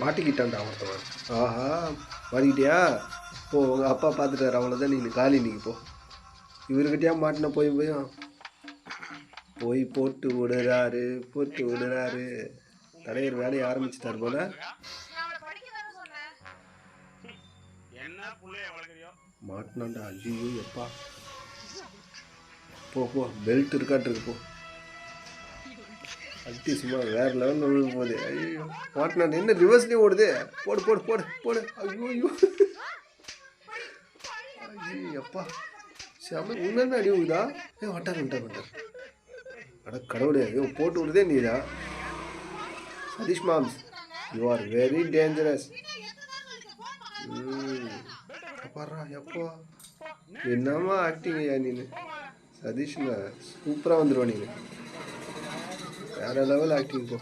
மாட்டிக்கிட்டான்டா ஒருத்தவன். ஆஹா, மாட்டிக்கிட்டியா? போ, உங்கள் அப்பா பார்த்துட்டாரு, அவ்வளோதான், நீ காலி, நீங்கள் போ. இவர்கிட்டயா மாட்டின போய் போய் போட்டு விடுறாரு, போட்டு விடுறாரு. தலைவர் வேலையை ஆரம்பிச்சிட்டார் போல. மாட்டினாண்டா. ஐயோ எப்பா. போ போ, பெல்ட் இருக்காட்டு போ. அட்டி சும்மா வேற லெவலில் விழுக போகுது. ஐயோ மாட்டினாண்டு. என்ன ரிவர்ஸ்லேயே ஓடுது. போடு போடு போடு போடு. ஐயோ ஐயோ ஐயோ எப்பா. செம்ம உண்மையான அடி விழுதா? வட்டார் வட்டார் வட்டார். அட கடவுளே, ஐயோ போட்டு விடுதே நீதான். சதீஷ் மாம்ஸ், யூ ஆர் வெரி டேஞ்சரஸ். பாடுறா எப்போ. என்னம்மா ஆக்டிங் ஐயா நீனு. சதீஷ்ங்க சூப்பராக வந்துடுவா நீங்கள். வேறு லெவல் ஆக்டிங் போ.